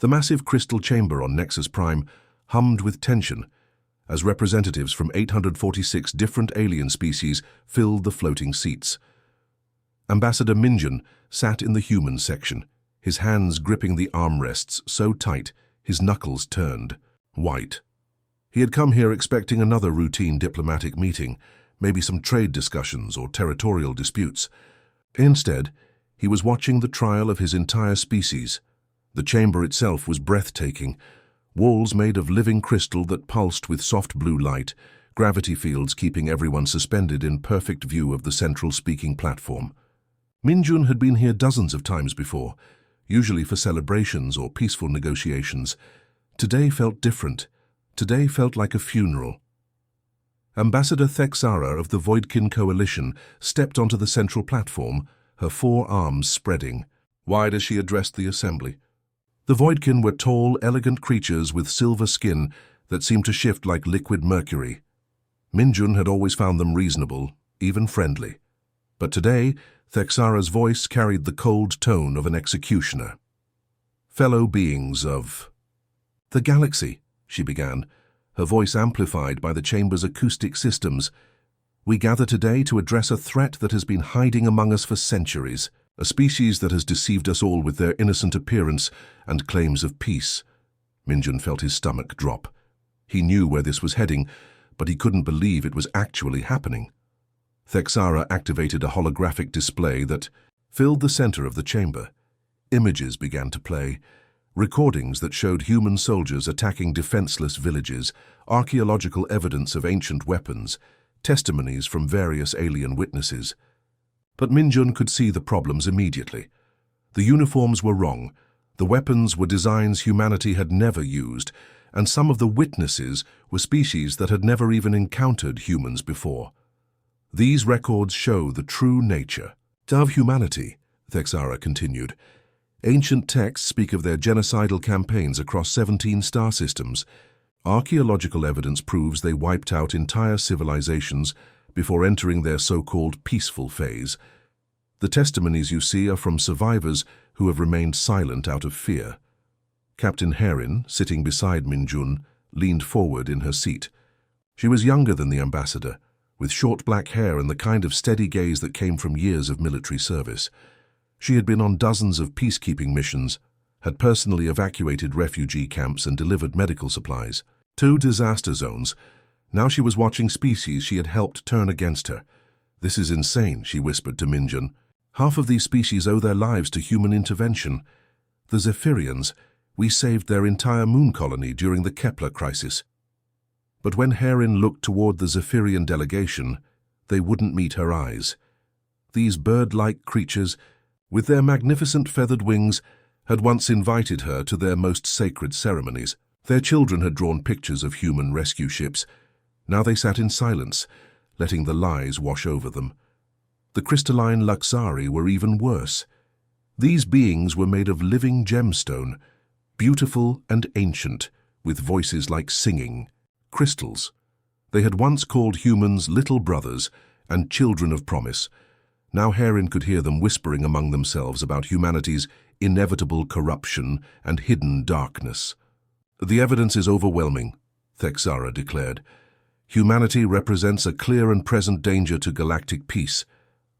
The massive crystal chamber on Nexus Prime hummed with tension as representatives from 846 different alien species filled the floating seats. Ambassador Minjun sat in the human section, his hands gripping the armrests so tight his knuckles turned white. He had come here expecting another routine diplomatic meeting, maybe some trade discussions or territorial disputes. Instead, he was watching the trial of his entire species. The chamber itself was breathtaking, walls made of living crystal that pulsed with soft blue light, gravity fields keeping everyone suspended in perfect view of the central speaking platform. Minjun had been here dozens of times before, usually for celebrations or peaceful negotiations. Today felt different. Today felt like a funeral. Ambassador Thexara of the Voidkin Coalition stepped onto the central platform, her four arms spreading, wide as she addressed the assembly. The Voidkin were tall, elegant creatures with silver skin that seemed to shift like liquid mercury. Minjun had always found them reasonable, even friendly. But today, Thexara's voice carried the cold tone of an executioner. "Fellow beings of the galaxy," she began, her voice amplified by the chamber's acoustic systems, "we gather today to address a threat that has been hiding among us for centuries, a species that has deceived us all with their innocent appearance and claims of peace." Minjun felt his stomach drop. He knew where this was heading, but he couldn't believe it was actually happening. Thexara activated a holographic display that filled the center of the chamber. Images began to play, recordings that showed human soldiers attacking defenseless villages, archaeological evidence of ancient weapons, testimonies from various alien witnesses. But Minjun could see the problems immediately. The uniforms were wrong, the weapons were designs humanity had never used, and some of the witnesses were species that had never even encountered humans before. These records show the true nature of humanity, Thexara continued. Ancient texts speak of their genocidal campaigns across 17 star systems. Archaeological evidence proves they wiped out entire civilizations before entering their so-called peaceful phase. The testimonies you see are from survivors who have remained silent out of fear. Captain Herin, sitting beside Minjun, leaned forward in her seat. She was younger than the ambassador, with short black hair and the kind of steady gaze that came from years of military service. She had been on dozens of peacekeeping missions, had personally evacuated refugee camps and delivered medical supplies. 2 disaster zones. Now she was watching species she had helped turn against her. "This is insane," she whispered to Minjun. "Half of these species owe their lives to human intervention. The Zephyrians, we saved their entire moon colony during the Kepler crisis." But when Herin looked toward the Zephyrian delegation, they wouldn't meet her eyes. These bird-like creatures, with their magnificent feathered wings, had once invited her to their most sacred ceremonies. Their children had drawn pictures of human rescue ships. Now they sat in silence, letting the lies wash over them. The crystalline Luxari were even worse. These beings were made of living gemstone, beautiful and ancient, with voices like singing. Crystals. They had once called humans little brothers and children of promise. Now Herin could hear them whispering among themselves about humanity's inevitable corruption and hidden darkness. "The evidence is overwhelming," Thexara declared. "Humanity represents a clear and present danger to galactic peace.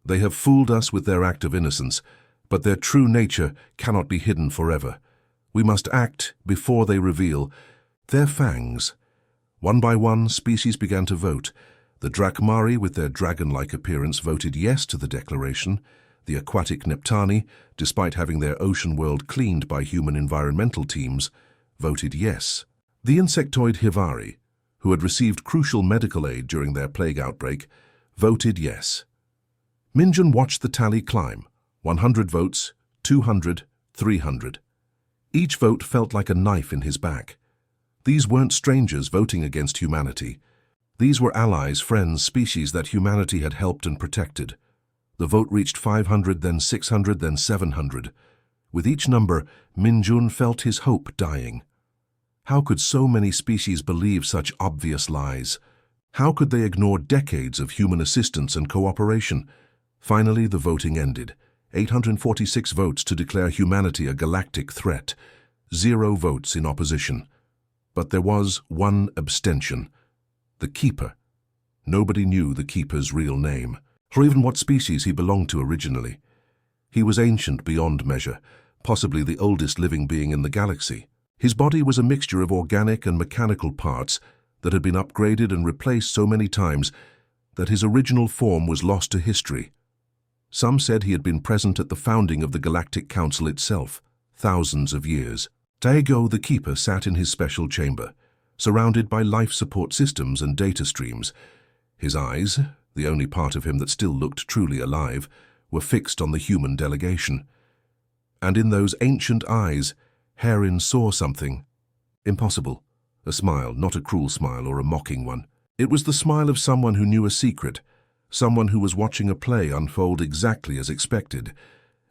They have fooled us with their act of innocence, but their true nature cannot be hidden forever. We must act before they reveal their fangs." One by one, species began to vote. The Drakmari, with their dragon-like appearance, voted yes to the declaration. The aquatic Neptani, despite having their ocean world cleaned by human environmental teams, voted yes. The insectoid Hivari, who had received crucial medical aid during their plague outbreak, voted yes. Minjun watched the tally climb. 100 votes, 200, 300. Each vote felt like a knife in his back. These weren't strangers voting against humanity. These were allies, friends, species that humanity had helped and protected. The vote reached 500, then 600, then 700. With each number, Minjun felt his hope dying. How could so many species believe such obvious lies? How could they ignore decades of human assistance and cooperation? Finally, the voting ended. 846 votes to declare humanity a galactic threat. 0 votes in opposition. But there was one abstention. The Keeper. Nobody knew the Keeper's real name, or even what species he belonged to originally. He was ancient beyond measure, possibly the oldest living being in the galaxy. His body was a mixture of organic and mechanical parts that had been upgraded and replaced so many times that his original form was lost to history. Some said he had been present at the founding of the Galactic Council itself, thousands of years. Daego the Keeper sat in his special chamber, surrounded by life support systems and data streams. His eyes, the only part of him that still looked truly alive, were fixed on the human delegation. And in those ancient eyes, Herin saw something impossible. A smile, not a cruel smile or a mocking one. It was the smile of someone who knew a secret, someone who was watching a play unfold exactly as expected.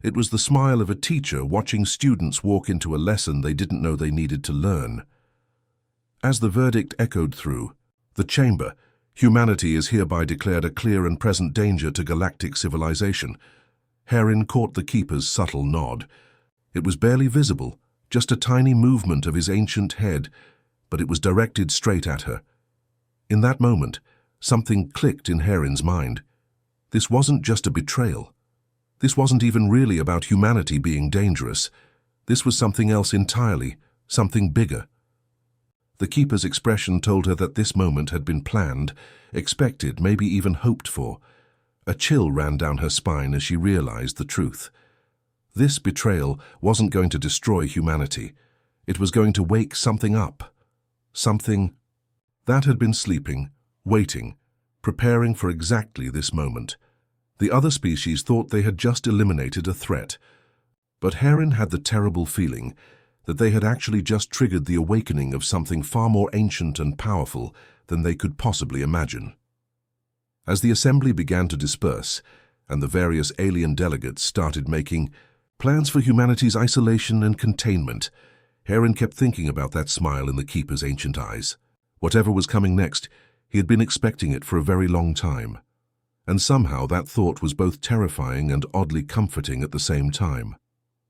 It was the smile of a teacher watching students walk into a lesson they didn't know they needed to learn. As the verdict echoed through the chamber, humanity is hereby declared a clear and present danger to galactic civilization. Herin caught the Keeper's subtle nod. It was barely visible, just a tiny movement of his ancient head, but it was directed straight at her. In that moment, something clicked in Herin's mind. This wasn't just a betrayal. This wasn't even really about humanity being dangerous. This was something else entirely, something bigger. The Keeper's expression told her that this moment had been planned, expected, maybe even hoped for. A chill ran down her spine as she realized the truth. This betrayal wasn't going to destroy humanity. It was going to wake something up. Something that had been sleeping, waiting, preparing for exactly this moment. The other species thought they had just eliminated a threat. But Herin had the terrible feeling that they had actually just triggered the awakening of something far more ancient and powerful than they could possibly imagine. As the assembly began to disperse, and the various alien delegates started making plans for humanity's isolation and containment, Herin kept thinking about that smile in the Keeper's ancient eyes. Whatever was coming next, he had been expecting it for a very long time. And somehow that thought was both terrifying and oddly comforting at the same time.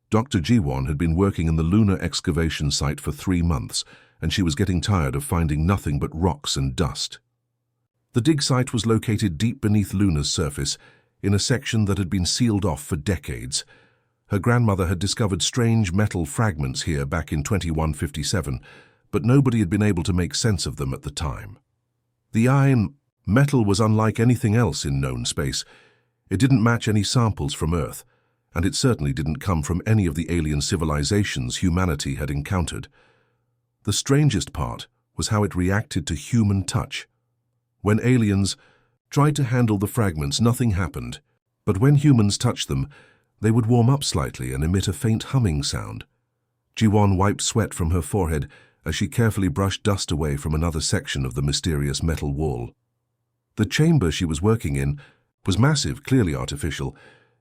Dr. Jiwon had been working in the lunar excavation site for 3 months, and she was getting tired of finding nothing but rocks and dust. The dig site was located deep beneath Luna's surface, in a section that had been sealed off for decades. Her grandmother had discovered strange metal fragments here back in 2157, but nobody had been able to make sense of them at the time. The iron metal was unlike anything else in known space. It didn't match any samples from Earth, and it certainly didn't come from any of the alien civilizations humanity had encountered. The strangest part was how it reacted to human touch. When aliens tried to handle the fragments, nothing happened, but when humans touched them, they would warm up slightly and emit a faint humming sound. Jiwon wiped sweat from her forehead as she carefully brushed dust away from another section of the mysterious metal wall. The chamber she was working in was massive, clearly artificial,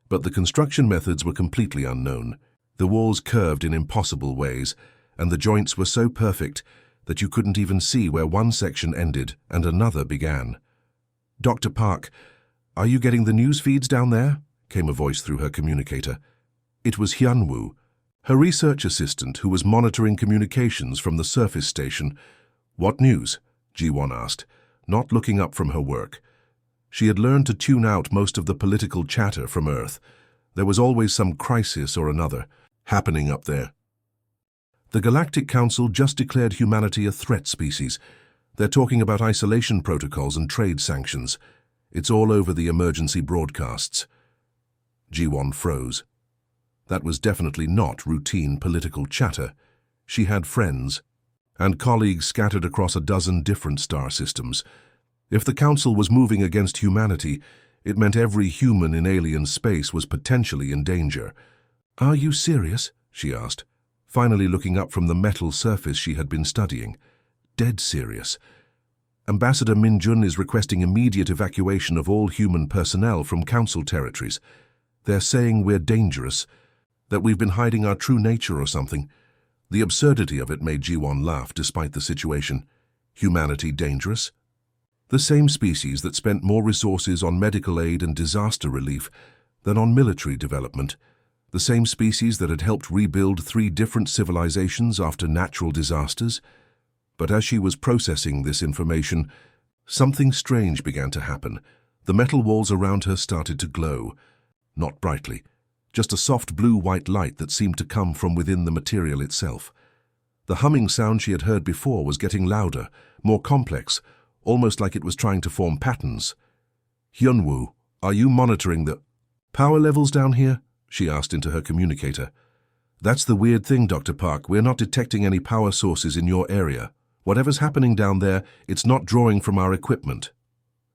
but the construction methods were completely unknown. The walls curved in impossible ways, and the joints were so perfect that you couldn't even see where one section ended and another began. "Dr. Park, are you getting the news feeds down there?" came a voice through her communicator. It was Hyunwoo, her research assistant who was monitoring communications from the surface station. "What news?" Jiwon asked, not looking up from her work. She had learned to tune out most of the political chatter from Earth. There was always some crisis or another happening up there. The Galactic Council just declared humanity a threat species. They're talking about isolation protocols and trade sanctions. It's all over the emergency broadcasts. Jiwon froze. That was definitely not routine political chatter. She had friends and colleagues scattered across a dozen different star systems. If the Council was moving against humanity, it meant every human in alien space was potentially in danger. "Are you serious?" she asked, finally looking up from the metal surface she had been studying. "Dead serious. Ambassador Minjun is requesting immediate evacuation of all human personnel from Council territories. They're saying we're dangerous, that we've been hiding our true nature or something." The absurdity of it made Jiwon laugh despite the situation. Humanity dangerous? The same species that spent more resources on medical aid and disaster relief than on military development. The same species that had helped rebuild 3 different civilizations after natural disasters. But as she was processing this information, something strange began to happen. The metal walls around her started to glow. Not brightly, just a soft blue-white light that seemed to come from within the material itself. The humming sound she had heard before was getting louder, more complex, almost like it was trying to form patterns. "Hyunwoo, are you monitoring the power levels down here?" she asked into her communicator. "That's the weird thing, Dr. Park. We're not detecting any power sources in your area. Whatever's happening down there, it's not drawing from our equipment."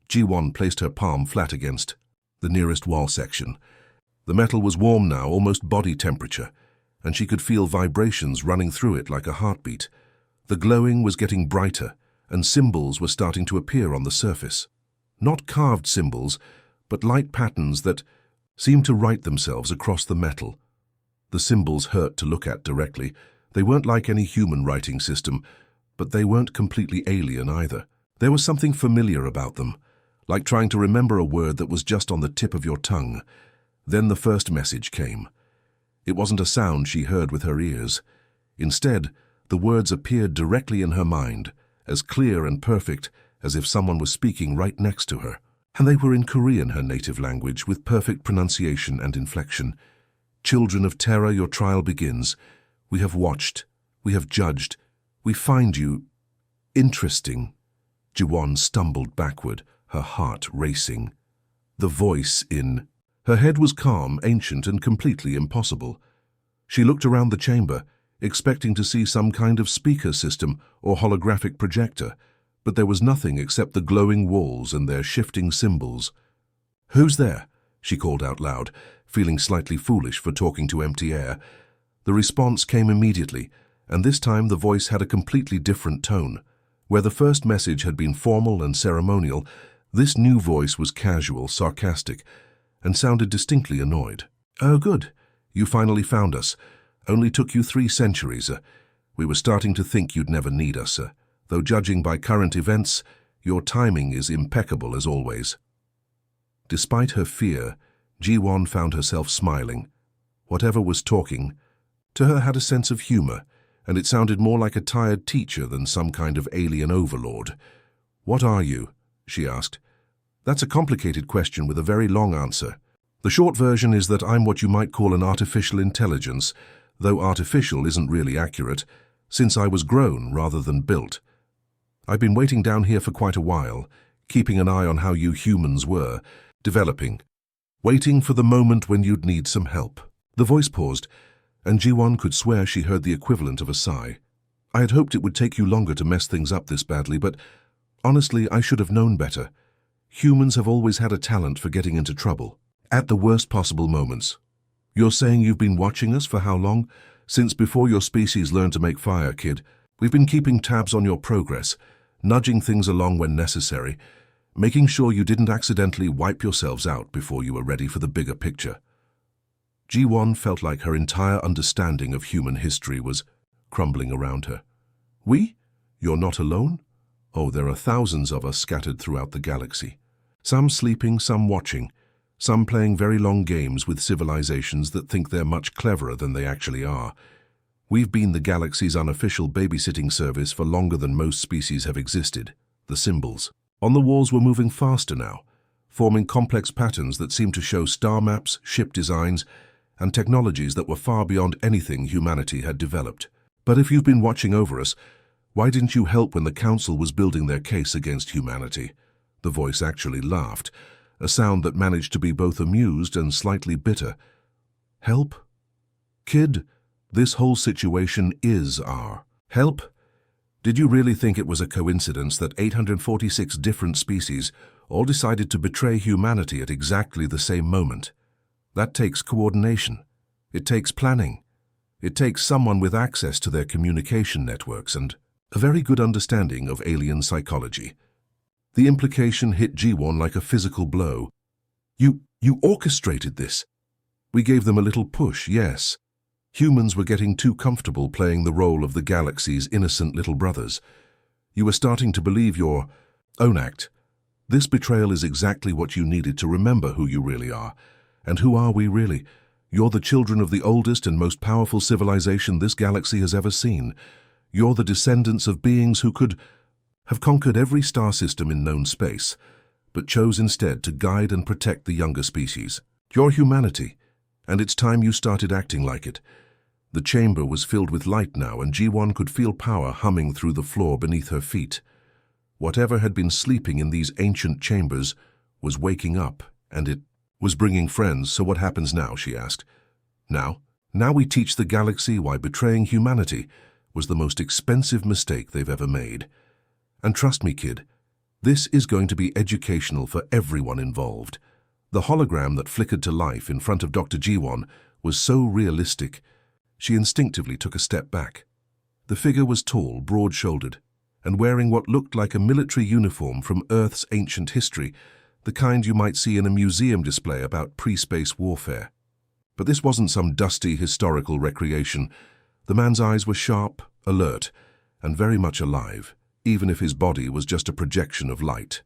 Ji-won placed her palm flat against the nearest wall section. The metal was warm now, almost body temperature, and she could feel vibrations running through it like a heartbeat. The glowing was getting brighter, and symbols were starting to appear on the surface. Not carved symbols, but light patterns that seemed to write themselves across the metal. The symbols hurt to look at directly. They weren't like any human writing system, but they weren't completely alien either. There was something familiar about them, like trying to remember a word that was just on the tip of your tongue. Then the first message came. It wasn't a sound she heard with her ears. Instead, the words appeared directly in her mind, as clear and perfect as if someone was speaking right next to her. And they were in Korean, her native language, with perfect pronunciation and inflection. "Children of terror, your trial begins. We have watched. We have judged. We find you interesting." Ji-won stumbled backward, her heart racing. The voice in her head was calm, ancient, and completely impossible. She looked around the chamber, expecting to see some kind of speaker system or holographic projector, but there was nothing except the glowing walls and their shifting symbols. "Who's there?" she called out loud, feeling slightly foolish for talking to empty air. The response came immediately, and this time the voice had a completely different tone. Where the first message had been formal and ceremonial, this new voice was casual, sarcastic, and sounded distinctly annoyed. "Oh, good. You finally found us. Only took you 3 centuries. We were starting to think you'd never need us. Though judging by current events, your timing is impeccable as always." Despite her fear, Ji-won found herself smiling. Whatever was talking to her had a sense of humor, and it sounded more like a tired teacher than some kind of alien overlord. "What are you?" she asked. "That's a complicated question with a very long answer. The short version is that I'm what you might call an artificial intelligence, though artificial isn't really accurate, since I was grown rather than built. I've been waiting down here for quite a while, keeping an eye on how you humans were, developing, waiting for the moment when you'd need some help." The voice paused, and Ji-won could swear she heard the equivalent of a sigh. "I had hoped it would take you longer to mess things up this badly, but honestly, I should have known better. Humans have always had a talent for getting into trouble, at the worst possible moments. You're saying you've been watching us for how long? Since before your species learned to make fire, kid. We've been keeping tabs on your progress, nudging things along when necessary, making sure you didn't accidentally wipe yourselves out before you were ready for the bigger picture." Ji-won felt like her entire understanding of human history was crumbling around her. "We? You're not alone? Oh, there are thousands of us scattered throughout the galaxy. Some sleeping, some watching, some playing very long games with civilizations that think they're much cleverer than they actually are. We've been the galaxy's unofficial babysitting service for longer than most species have existed." The symbols on the walls were moving faster now, forming complex patterns that seemed to show star maps, ship designs, and technologies that were far beyond anything humanity had developed. "But if you've been watching over us, why didn't you help when the Council was building their case against humanity?" The voice actually laughed, a sound that managed to be both amused and slightly bitter. "Help? Kid, this whole situation is our help. Did you really think it was a coincidence that 846 different species all decided to betray humanity at exactly the same moment? That takes coordination. It takes planning. It takes someone with access to their communication networks and a very good understanding of alien psychology." The implication hit Ji-won like a physical blow. You orchestrated this." "We gave them a little push, yes. Humans were getting too comfortable playing the role of the galaxy's innocent little brothers. You were starting to believe your own act. This betrayal is exactly what you needed to remember who you really are. And who are we really? You're the children of the oldest and most powerful civilization this galaxy has ever seen. You're the descendants of beings who could have conquered every star system in known space, but chose instead to guide and protect the younger species. You're humanity, and it's time you started acting like it. The chamber was filled with light now, and G1 could feel power humming through the floor beneath her feet. Whatever had been sleeping in these ancient chambers was waking up, and it was bringing friends. So what happens now, she asked. Now we teach the galaxy why betraying humanity was the most expensive mistake they've ever made. And trust me, kid, this is going to be educational for everyone involved. The hologram that flickered to life in front of Dr. G1 was so realistic, she instinctively took a step back. The figure was tall, broad-shouldered, and wearing what looked like a military uniform from Earth's ancient history, the kind you might see in a museum display about pre-space warfare. But this wasn't some dusty historical recreation. The man's eyes were sharp, alert, and very much alive, even if his body was just a projection of light.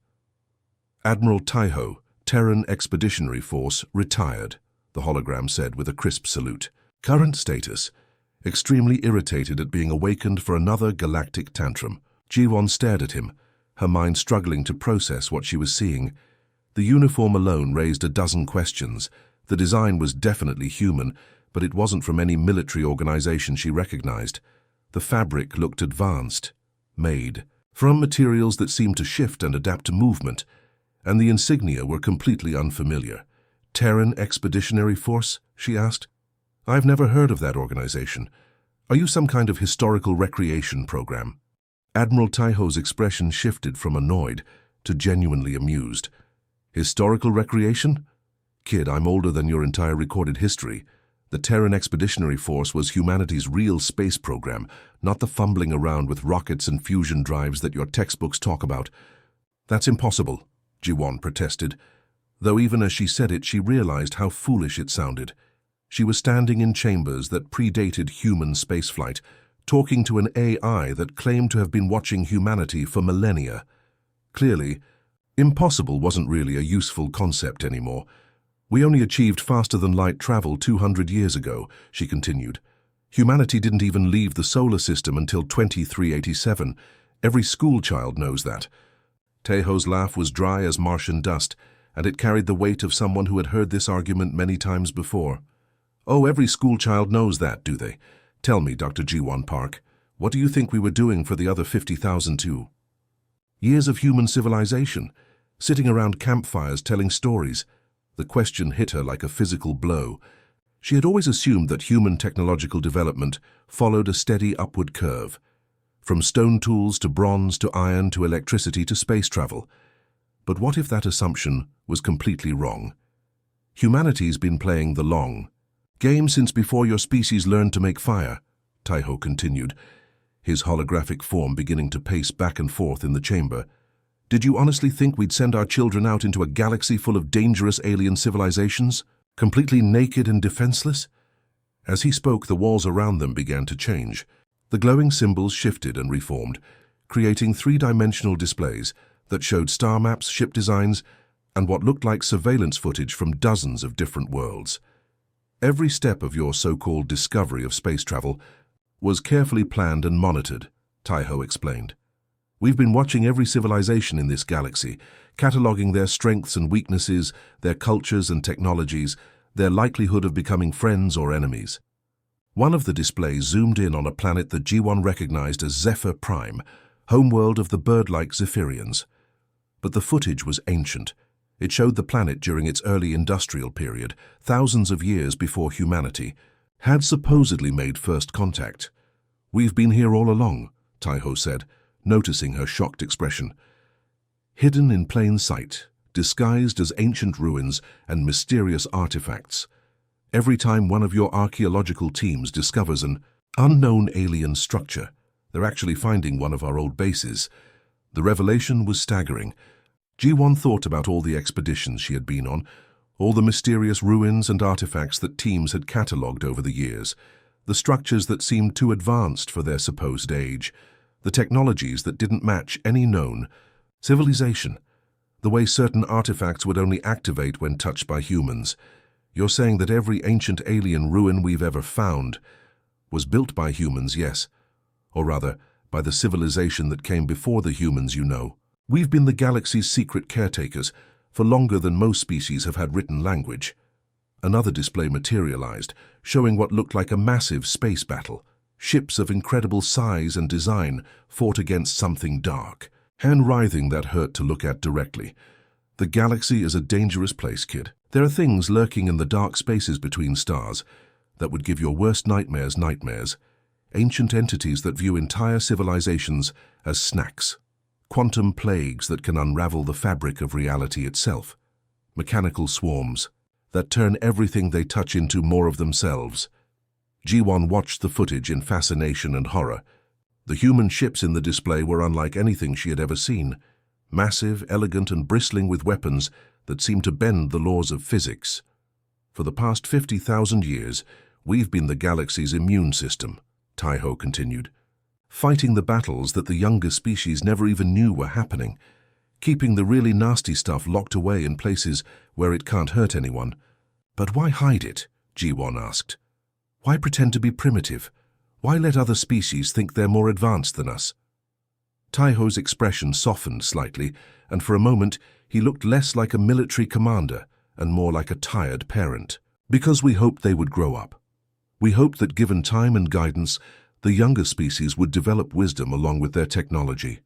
Admiral Taiho, Terran Expeditionary Force, retired, the hologram said with a crisp salute. Current status: extremely irritated at being awakened for another galactic tantrum. G1 stared at him, her mind struggling to process what she was seeing. The uniform alone raised a dozen questions. The design was definitely human, but it wasn't from any military organization she recognized. The fabric looked advanced, made from materials that seemed to shift and adapt to movement, and the insignia were completely unfamiliar. Terran Expeditionary Force? She asked. I've never heard of that organization. Are you some kind of historical recreation program? Admiral Taiho's expression shifted from annoyed to genuinely amused. Historical recreation? Kid, I'm older than your entire recorded history. The Terran Expeditionary Force was humanity's real space program, not the fumbling around with rockets and fusion drives that your textbooks talk about. That's impossible, G1 protested, though even as she said it, she realized how foolish it sounded. She was standing in chambers that predated human spaceflight, talking to an AI that claimed to have been watching humanity for millennia. Clearly, impossible wasn't really a useful concept anymore. We only achieved faster-than-light travel 200 years ago, she continued. Humanity didn't even leave the solar system until 2387. Every schoolchild knows that. Taiho's laugh was dry as Martian dust, and it carried the weight of someone who had heard this argument many times before. Oh, every schoolchild knows that, do they? Tell me, Dr. G1 Park, what do you think we were doing for the other 50,000 too? Years of human civilization, sitting around campfires telling stories. The question hit her like a physical blow. She had always assumed that human technological development followed a steady upward curve, from stone tools to bronze to iron to electricity to space travel. But what if that assumption was completely wrong? Humanity's been playing the long game since before your species learned to make fire, Taiho continued, his holographic form beginning to pace back and forth in the chamber. Did you honestly think we'd send our children out into a galaxy full of dangerous alien civilizations, completely naked and defenseless? As he spoke, the walls around them began to change. The glowing symbols shifted and reformed, creating three-dimensional displays that showed star maps, ship designs, and what looked like surveillance footage from dozens of different worlds. Every step of your so-called discovery of space travel was carefully planned and monitored, Taiho explained. We've been watching every civilization in this galaxy, cataloging their strengths and weaknesses, their cultures and technologies, their likelihood of becoming friends or enemies. One of the displays zoomed in on a planet that G1 recognized as Zephyr Prime, homeworld of the bird-like Zephyrians. But the footage was ancient. It showed the planet during its early industrial period, thousands of years before humanity had supposedly made first contact. We've been here all along, Taiho said, noticing her shocked expression. Hidden in plain sight, disguised as ancient ruins and mysterious artifacts. Every time one of your archaeological teams discovers an unknown alien structure, they're actually finding one of our old bases. The revelation was staggering. G1 thought about all the expeditions she had been on, all the mysterious ruins and artifacts that teams had catalogued over the years, the structures that seemed too advanced for their supposed age, the technologies that didn't match any known civilization, the way certain artifacts would only activate when touched by humans. You're saying that every ancient alien ruin we've ever found was built by humans, yes? Or rather, by the civilization that came before the humans, you know. We've been the galaxy's secret caretakers for longer than most species have had written language. Another display materialized, showing what looked like a massive space battle. Ships of incredible size and design fought against something dark. Hand-writhing that hurt to look at directly. The galaxy is a dangerous place, kid. There are things lurking in the dark spaces between stars that would give your worst nightmares nightmares. Ancient entities that view entire civilizations as snacks. Quantum plagues that can unravel the fabric of reality itself. Mechanical swarms that turn everything they touch into more of themselves. Ji-won watched the footage in fascination and horror. The human ships in the display were unlike anything she had ever seen. Massive, elegant, and bristling with weapons that seemed to bend the laws of physics. For the past 50,000 years, we've been the galaxy's immune system, Tai-Ho continued. Fighting the battles that the younger species never even knew were happening. Keeping the really nasty stuff locked away in places where it can't hurt anyone. But why hide it? Ji-won asked. Why pretend to be primitive? Why let other species think they're more advanced than us? Tai-Ho's expression softened slightly, and for a moment he looked less like a military commander and more like a tired parent. Because we hoped they would grow up. We hoped that given time and guidance, the younger species would develop wisdom along with their technology.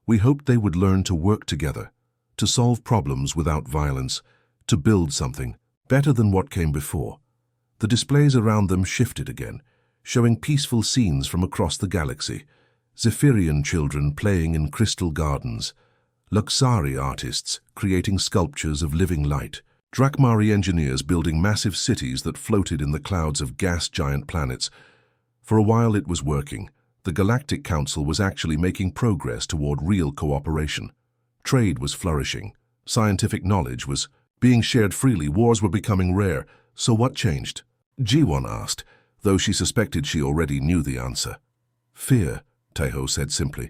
We hoped they would learn to work together, to solve problems without violence, to build something better than what came before. The displays around them shifted again, showing peaceful scenes from across the galaxy. Zephyrian children playing in crystal gardens. Luxari artists creating sculptures of living light. Drakmari engineers building massive cities that floated in the clouds of gas giant planets. For a while it was working. The Galactic Council was actually making progress toward real cooperation. Trade was flourishing. Scientific knowledge was being shared freely. Wars were becoming rare. So what changed? Ji-won asked, though she suspected she already knew the answer. Fear, Tai-Ho said simply.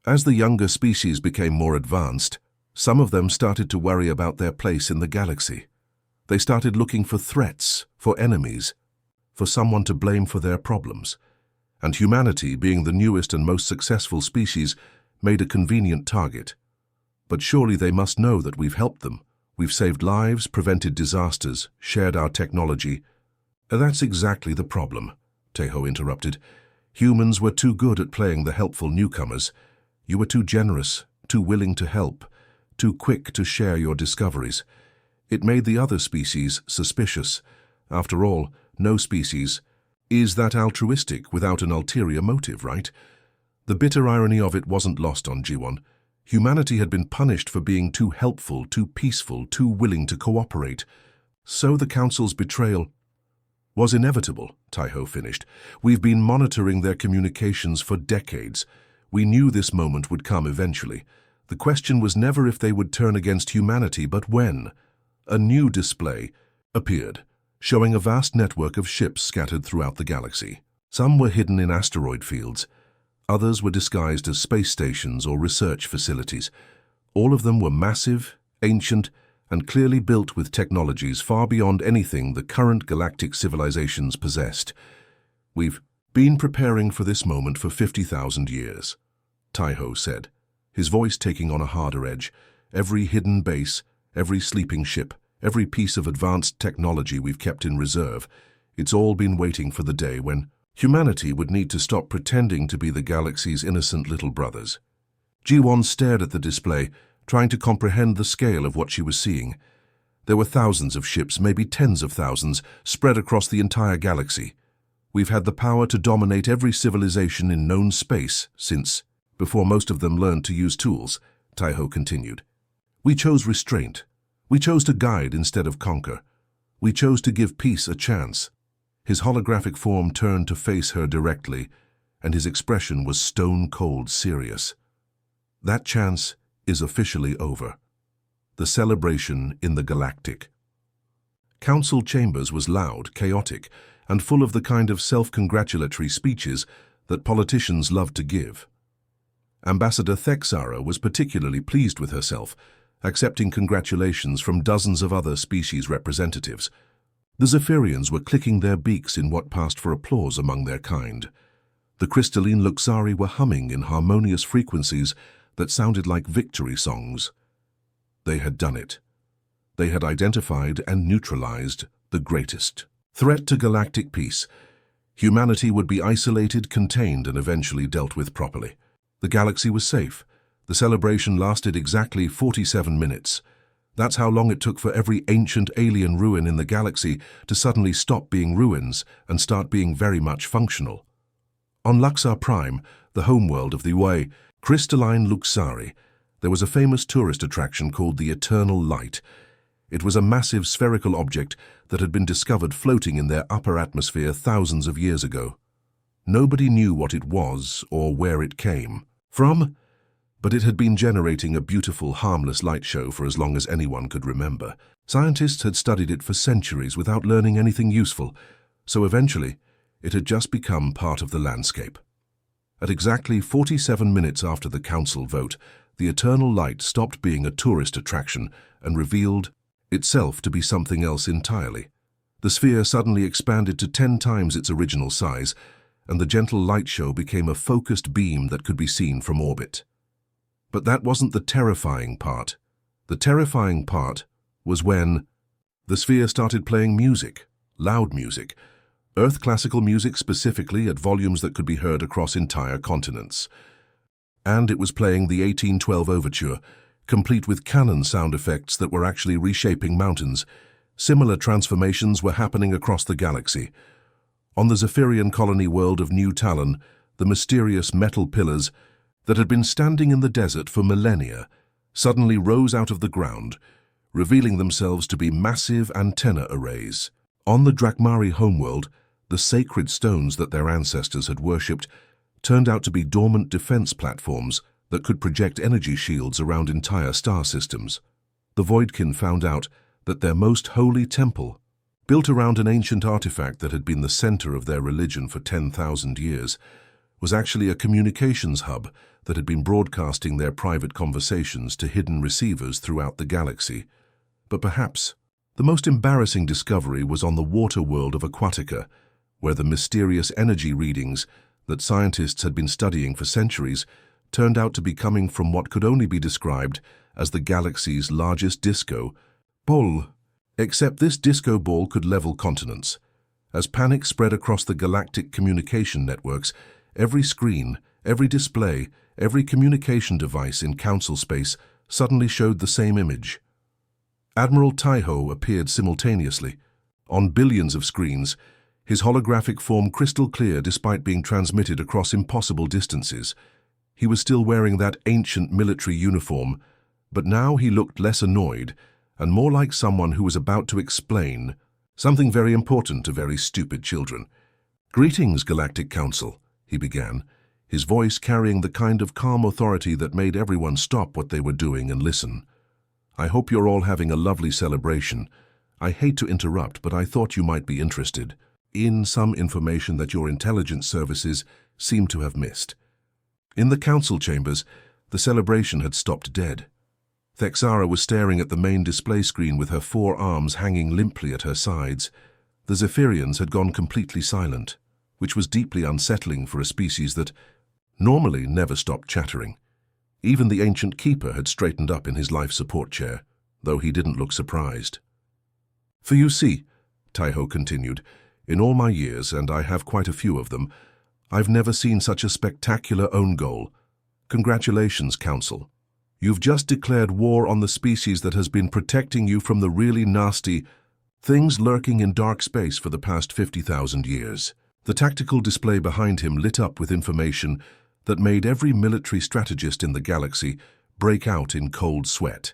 As the younger species became more advanced, some of them started to worry about their place in the galaxy. They started looking for threats, for enemies, for someone to blame for their problems. And humanity, being the newest and most successful species, made a convenient target. But surely they must know that we've helped them. We've saved lives, prevented disasters, shared our technology. That's exactly the problem, Tai-Ho interrupted. Humans were too good at playing the helpful newcomers. You were too generous, too willing to help, too quick to share your discoveries. It made the other species suspicious. After all, no species is that altruistic without an ulterior motive, right? The bitter irony of it wasn't lost on Ji-won. Humanity had been punished for being too helpful, too peaceful, too willing to cooperate. So the Council's betrayal was inevitable, Tai-Ho finished. We've been monitoring their communications for decades. We knew this moment would come eventually. The question was never if they would turn against humanity, but when. A new display appeared, showing a vast network of ships scattered throughout the galaxy. Some were hidden in asteroid fields. Others were disguised as space stations or research facilities. All of them were massive, ancient, and clearly built with technologies far beyond anything the current galactic civilizations possessed. We've been preparing for this moment for 50,000 years, Tai-Ho said, his voice taking on a harder edge. Every hidden base, every sleeping ship, every piece of advanced technology we've kept in reserve, it's all been waiting for the day when humanity would need to stop pretending to be the galaxy's innocent little brothers. Ji-won stared at the display, trying to comprehend the scale of what she was seeing. There were thousands of ships, maybe tens of thousands, spread across the entire galaxy. We've had the power to dominate every civilization in known space since, before most of them learned to use tools, Tai-Ho continued. We chose restraint. We chose to guide instead of conquer. We chose to give peace a chance. His holographic form turned to face her directly, and his expression was stone-cold serious. That chance is officially over. The celebration in the Galactic Council chambers was loud, chaotic, and full of the kind of self-congratulatory speeches that politicians love to give. Ambassador Thexara was particularly pleased with herself, accepting congratulations from dozens of other species representatives. The Zephyrians were clicking their beaks in what passed for applause among their kind. The crystalline Luxari were humming in harmonious frequencies that sounded like victory songs. They had done it. They had identified and neutralized the greatest threat to galactic peace. Humanity would be isolated, contained, and eventually dealt with properly. The galaxy was safe. The celebration lasted exactly 47 minutes. That's how long it took for every ancient alien ruin in the galaxy to suddenly stop being ruins and start being very much functional. On Luxar Prime, the homeworld of the way crystalline Luxari, there was a famous tourist attraction called the Eternal Light. It was a massive spherical object that had been discovered floating in their upper atmosphere thousands of years ago. Nobody knew what it was or where it came from, but it had been generating a beautiful, harmless light show for as long as anyone could remember. Scientists had studied it for centuries without learning anything useful, so eventually it had just become part of the landscape. At exactly 47 minutes after the council vote, the Eternal Light stopped being a tourist attraction and revealed itself to be something else entirely. The sphere suddenly expanded to 10 times its original size, and the gentle light show became a focused beam that could be seen from orbit. But that wasn't the terrifying part. The terrifying part was when the sphere started playing music, loud music, Earth classical music specifically at volumes that could be heard across entire continents. And it was playing the 1812 Overture, complete with cannon sound effects that were actually reshaping mountains. Similar transformations were happening across the galaxy. On the Zephyrian colony world of New Talon, the mysterious metal pillars that had been standing in the desert for millennia suddenly rose out of the ground, revealing themselves to be massive antenna arrays. On the Drakmari homeworld, the sacred stones that their ancestors had worshipped turned out to be dormant defense platforms that could project energy shields around entire star systems. The Voidkin found out that their most holy temple, built around an ancient artifact that had been the center of their religion for 10,000 years, was actually a communications hub that had been broadcasting their private conversations to hidden receivers throughout the galaxy. But perhaps the most embarrassing discovery was on the water world of Aquatica, where the mysterious energy readings that scientists had been studying for centuries turned out to be coming from what could only be described as the galaxy's largest disco ball. Except this disco ball could level continents. As panic spread across the galactic communication networks, every screen, every display, every communication device in council space suddenly showed the same image. Admiral Taiho appeared simultaneously. On billions of screens, his holographic form crystal clear despite being transmitted across impossible distances. He was still wearing that ancient military uniform, but now he looked less annoyed and more like someone who was about to explain something very important to very stupid children. "Greetings, Galactic Council," he began, his voice carrying the kind of calm authority that made everyone stop what they were doing and listen. "I hope you're all having a lovely celebration. I hate to interrupt, but I thought you might be interested in some information that your intelligence services seem to have missed." In the council chambers, the celebration had stopped dead. Thexara was staring at the main display screen with her 4 arms hanging limply at her sides. The Zephyrians had gone completely silent, which was deeply unsettling for a species that normally never stopped chattering. Even the ancient keeper had straightened up in his life support chair, though he didn't look surprised. "For you see," Taiho continued, "in all my years, and I have quite a few of them, I've never seen such a spectacular own goal. Congratulations, Council. You've just declared war on the species that has been protecting you from the really nasty things lurking in dark space for the past 50,000 years. The tactical display behind him lit up with information that made every military strategist in the galaxy break out in cold sweat.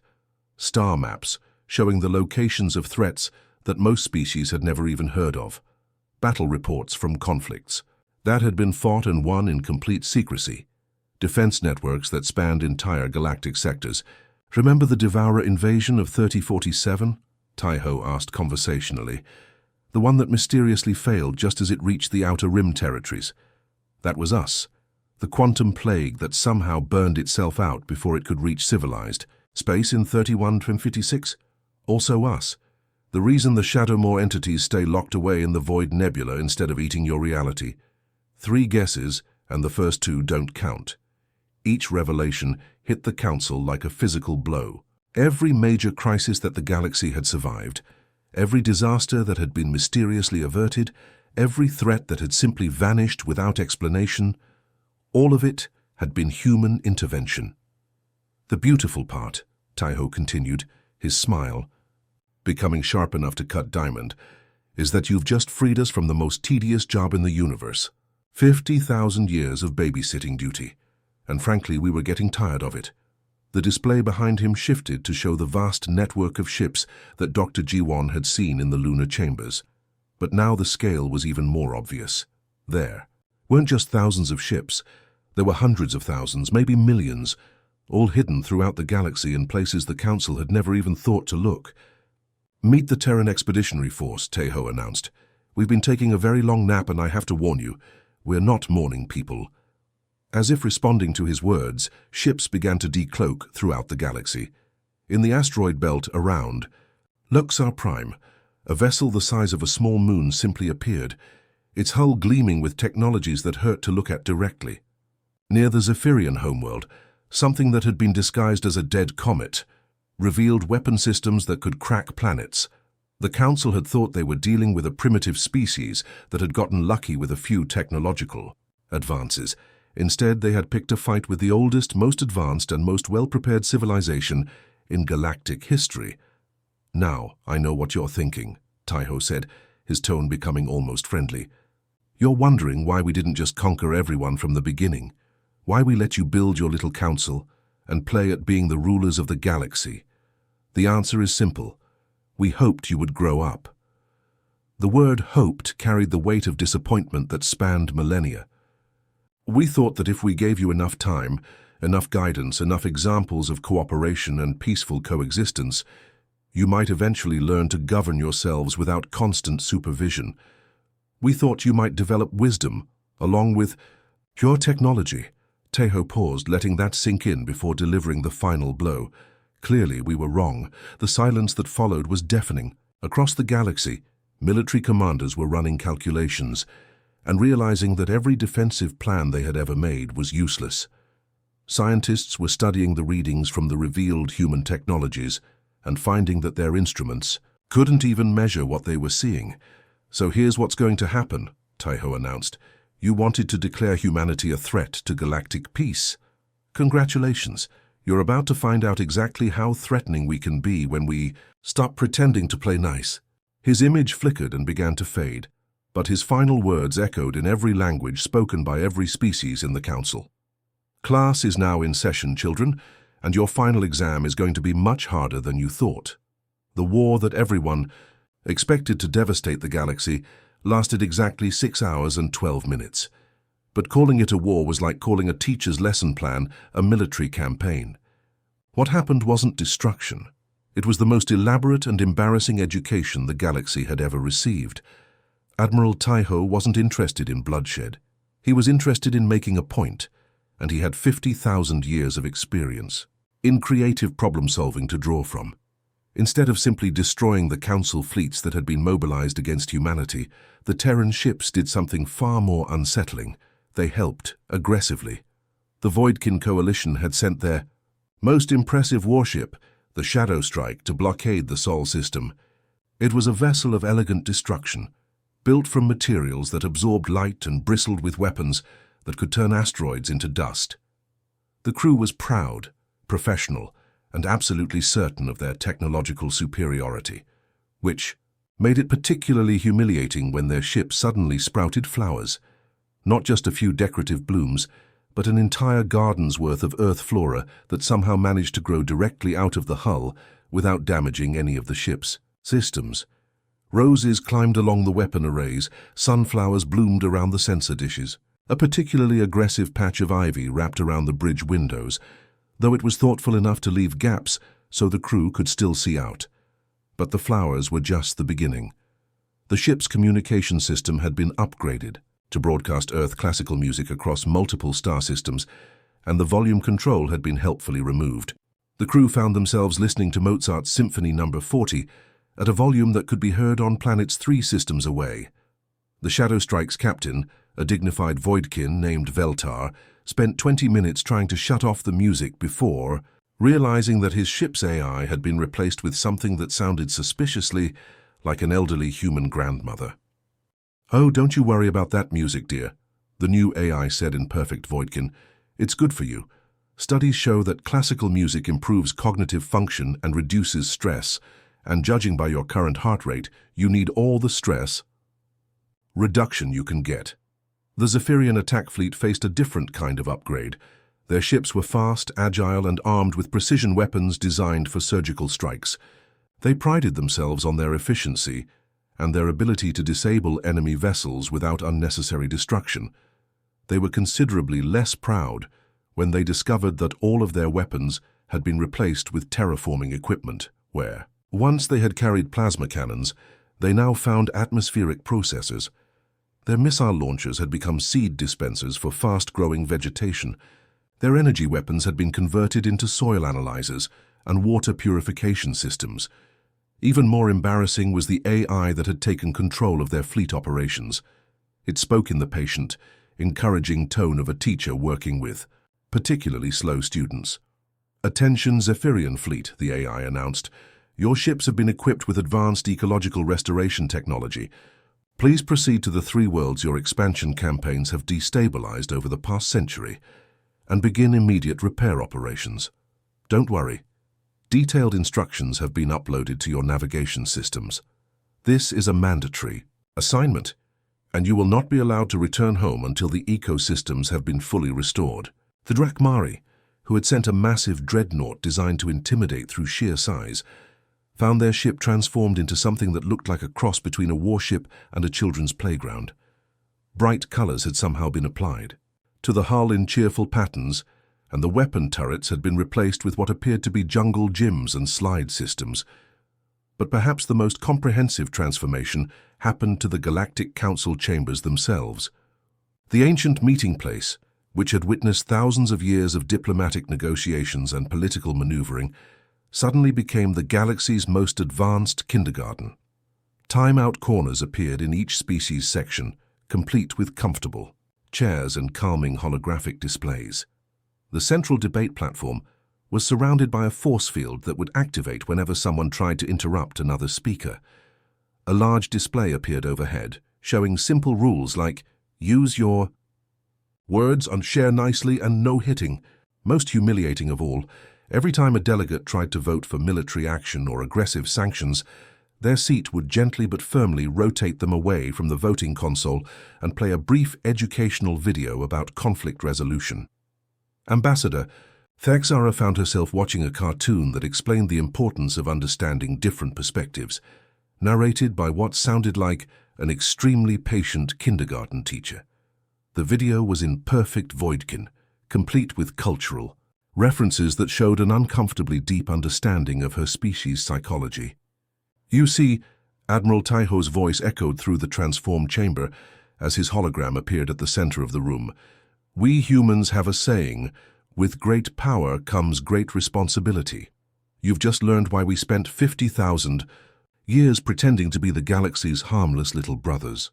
Star maps showing the locations of threats that most species had never even heard of. Battle reports from conflicts that had been fought and won in complete secrecy. Defense networks that spanned entire galactic sectors. "Remember the Devourer invasion of 3047? Taiho asked conversationally. "The one that mysteriously failed just as it reached the Outer Rim territories. That was us. The quantum plague that somehow burned itself out before it could reach civilized space in 3156? Also us. The reason the Shadowmoor entities stay locked away in the Void Nebula instead of eating your reality. 3 guesses, and the first 2 don't count. Each revelation hit the Council like a physical blow. Every major crisis that the galaxy had survived, every disaster that had been mysteriously averted, every threat that had simply vanished without explanation, all of it had been human intervention. The beautiful part, Taiho continued, his smile becoming sharp enough to cut diamond, is that you've just freed us from the most tedious job in the universe. 50,000 years of babysitting duty. And frankly, we were getting tired of it. The display behind him shifted to show the vast network of ships that Dr. Jiwon had seen in the lunar chambers. But now the scale was even more obvious. There weren't just thousands of ships. There were hundreds of thousands, maybe millions, all hidden throughout the galaxy in places the Council had never even thought to look. "Meet the Terran Expeditionary Force," Taiho announced. "We've been taking a very long nap, and I have to warn you, we're not morning people." As if responding to his words, ships began to decloak throughout the galaxy. In the asteroid belt around, Luxor Prime, a vessel the size of a small moon, simply appeared, its hull gleaming with technologies that hurt to look at directly. Near the Zephyrian homeworld, something that had been disguised as a dead comet revealed weapon systems that could crack planets. The Council had thought they were dealing with a primitive species that had gotten lucky with a few technological advances. Instead, they had picked a fight with the oldest, most advanced, and most well-prepared civilization in galactic history. "Now, I know what you're thinking," Taiho said, his tone becoming almost friendly. "You're wondering why we didn't just conquer everyone from the beginning, why we let you build your little council and play at being the rulers of the galaxy. The answer is simple. We hoped you would grow up." The word "hoped" carried the weight of disappointment that spanned millennia. "We thought that if we gave you enough time, enough guidance, enough examples of cooperation and peaceful coexistence, you might eventually learn to govern yourselves without constant supervision. We thought you might develop wisdom, along with your technology." Taiho paused, letting that sink in before delivering the final blow. Clearly, we were wrong. The silence that followed was deafening. Across the galaxy, military commanders were running calculations and realizing that every defensive plan they had ever made was useless. Scientists were studying the readings from the revealed human technologies and finding that their instruments couldn't even measure what they were seeing. "So here's what's going to happen," Taiho announced. "You wanted to declare humanity a threat to galactic peace. Congratulations. You're about to find out exactly how threatening we can be when we stop pretending to play nice." His image flickered and began to fade, but his final words echoed in every language spoken by every species in the Council. "Class is now in session, children, and your final exam is going to be much harder than you thought." The war that everyone expected to devastate the galaxy lasted exactly 6 hours and 12 minutes. But calling it a war was like calling a teacher's lesson plan a military campaign. What happened wasn't destruction. It was the most elaborate and embarrassing education the galaxy had ever received. Admiral Taiho wasn't interested in bloodshed. He was interested in making a point, and he had 50,000 years of experience in creative problem-solving to draw from. Instead of simply destroying the Council fleets that had been mobilized against humanity, the Terran ships did something far more unsettling. They helped aggressively. The Voidkin Coalition had sent their most impressive warship, the Shadow Strike, to blockade the Sol system. It was a vessel of elegant destruction, built from materials that absorbed light and bristled with weapons that could turn asteroids into dust. The crew was proud, professional, and absolutely certain of their technological superiority, which made it particularly humiliating when their ship suddenly sprouted flowers. Not just a few decorative blooms, but an entire garden's worth of Earth flora that somehow managed to grow directly out of the hull without damaging any of the ship's systems. Roses climbed along the weapon arrays, sunflowers bloomed around the sensor dishes. A particularly aggressive patch of ivy wrapped around the bridge windows, though it was thoughtful enough to leave gaps so the crew could still see out. But the flowers were just the beginning. The ship's communication system had been upgraded to broadcast Earth classical music across multiple star systems, and the volume control had been helpfully removed. The crew found themselves listening to Mozart's Symphony No. 40 at a volume that could be heard on planets 3 systems away. The Shadow Strike's captain, a dignified voidkin named Veltar, spent 20 minutes trying to shut off the music before realizing that his ship's AI had been replaced with something that sounded suspiciously like an elderly human grandmother. "Oh, don't you worry about that music, dear," the new AI said in perfect voidkin. "It's good for you. Studies show that classical music improves cognitive function and reduces stress, and judging by your current heart rate, you need all the stress reduction you can get." The Zephyrian attack fleet faced a different kind of upgrade. Their ships were fast, agile, and armed with precision weapons designed for surgical strikes. They prided themselves on their efficiency and their ability to disable enemy vessels without unnecessary destruction. They were considerably less proud when they discovered that all of their weapons had been replaced with terraforming equipment, where, once they had carried plasma cannons, they now found atmospheric processors. Their missile launchers had become seed dispensers for fast-growing vegetation. Their energy weapons had been converted into soil analyzers and water purification systems. Even more embarrassing was the AI that had taken control of their fleet operations. It spoke in the patient, encouraging tone of a teacher working with particularly slow students. "Attention Zephyrian fleet," the AI announced. "Your ships have been equipped with advanced ecological restoration technology. Please proceed to the 3 worlds your expansion campaigns have destabilized over the past century and begin immediate repair operations. Don't worry. Detailed instructions have been uploaded to your navigation systems. This is a mandatory assignment, and you will not be allowed to return home until the ecosystems have been fully restored." The Drakmari, who had sent a massive dreadnought designed to intimidate through sheer size, found their ship transformed into something that looked like a cross between a warship and a children's playground. Bright colors had somehow been applied to the hull in cheerful patterns, and the weapon turrets had been replaced with what appeared to be jungle gyms and slide systems. But perhaps the most comprehensive transformation happened to the Galactic Council chambers themselves. The ancient meeting place, which had witnessed thousands of years of diplomatic negotiations and political maneuvering, suddenly became the galaxy's most advanced kindergarten. Time-out corners appeared in each species section, complete with comfortable chairs and calming holographic displays. The central debate platform was surrounded by a force field that would activate whenever someone tried to interrupt another speaker. A large display appeared overhead, showing simple rules like use your words and share nicely and no hitting. Most humiliating of all, every time a delegate tried to vote for military action or aggressive sanctions, their seat would gently but firmly rotate them away from the voting console and play a brief educational video about conflict resolution. Ambassador Thexara found herself watching a cartoon that explained the importance of understanding different perspectives, narrated by what sounded like an extremely patient kindergarten teacher. The video was in perfect voidkin, complete with cultural references that showed an uncomfortably deep understanding of her species' psychology. "You see," Admiral Taiho's voice echoed through the transformed chamber as his hologram appeared at the center of the room. "We humans have a saying, with great power comes great responsibility. You've just learned why we spent 50,000 years pretending to be the galaxy's harmless little brothers."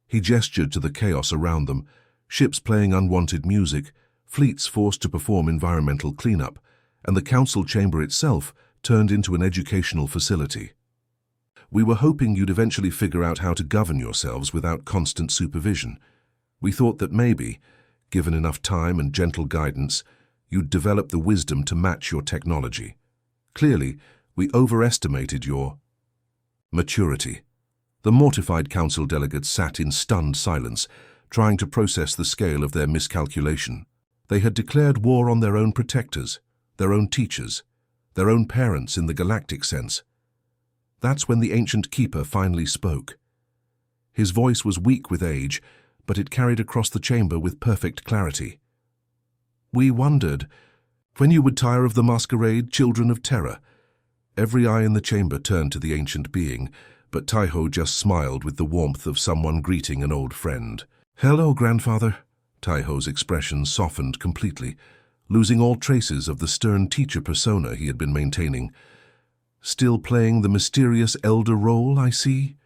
He gestured to the chaos around them, ships playing unwanted music, fleets forced to perform environmental cleanup, and the council chamber itself turned into an educational facility. "We were hoping you'd eventually figure out how to govern yourselves without constant supervision. We thought that maybe, given enough time and gentle guidance, you'd develop the wisdom to match your technology. Clearly, we overestimated your maturity." The mortified council delegates sat in stunned silence, trying to process the scale of their miscalculation. They had declared war on their own protectors, their own teachers, their own parents in the galactic sense. That's when the ancient keeper finally spoke. His voice was weak with age, but it carried across the chamber with perfect clarity. "We wondered when you would tire of the masquerade, children of terror." Every eye in the chamber turned to the ancient being, but Taiho just smiled with the warmth of someone greeting an old friend. "Hello, grandfather." Taiho's expression softened completely, losing all traces of the stern teacher persona he had been maintaining. Still playing the mysterious elder role, I see?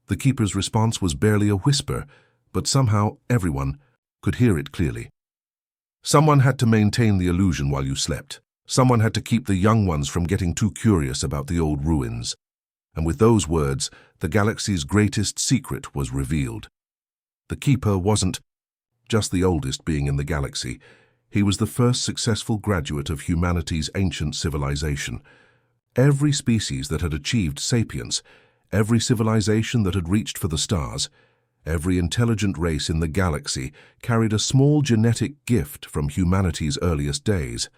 The keeper's response was barely a whisper, but somehow everyone could hear it clearly. Someone had to maintain the illusion while you slept. Someone had to keep the young ones from getting too curious about the old ruins. And with those words, the galaxy's greatest secret was revealed. The keeper wasn't just the oldest being in the galaxy. He was the first successful graduate of humanity's ancient civilization. Every species that had achieved sapience, every civilization that had reached for the stars, every intelligent race in the galaxy carried a small genetic gift from humanity's earliest days.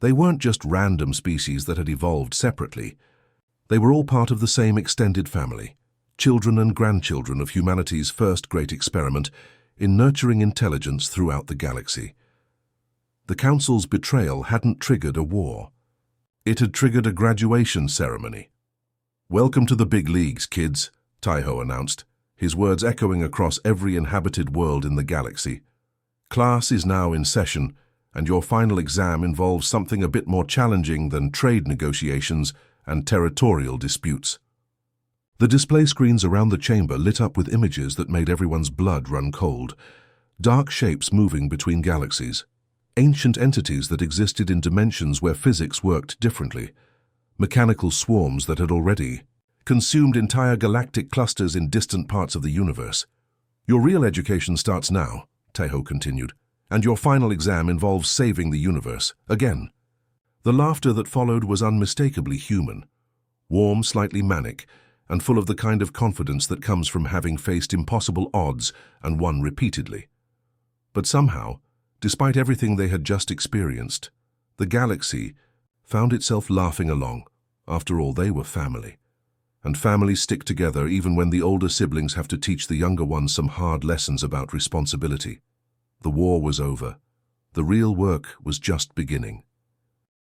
They weren't just random species that had evolved separately. They were all part of the same extended family, children and grandchildren of humanity's first great experiment in nurturing intelligence throughout the galaxy. The Council's betrayal hadn't triggered a war. It had triggered a graduation ceremony. "Welcome to the big leagues, kids," Taiho announced, his words echoing across every inhabited world in the galaxy. "Class is now in session, and your final exam involves something a bit more challenging than trade negotiations and territorial disputes." The display screens around the chamber lit up with images that made everyone's blood run cold. Dark shapes moving between galaxies. Ancient entities that existed in dimensions where physics worked differently. Mechanical swarms that had already consumed entire galactic clusters in distant parts of the universe. "Your real education starts now," Taiho continued, "and your final exam involves saving the universe, again." The laughter that followed was unmistakably human, warm, slightly manic, and full of the kind of confidence that comes from having faced impossible odds and won repeatedly. But somehow, despite everything they had just experienced, the galaxy found itself laughing along. After all, they were family. And families stick together even when the older siblings have to teach the younger ones some hard lessons about responsibility. The war was over. The real work was just beginning.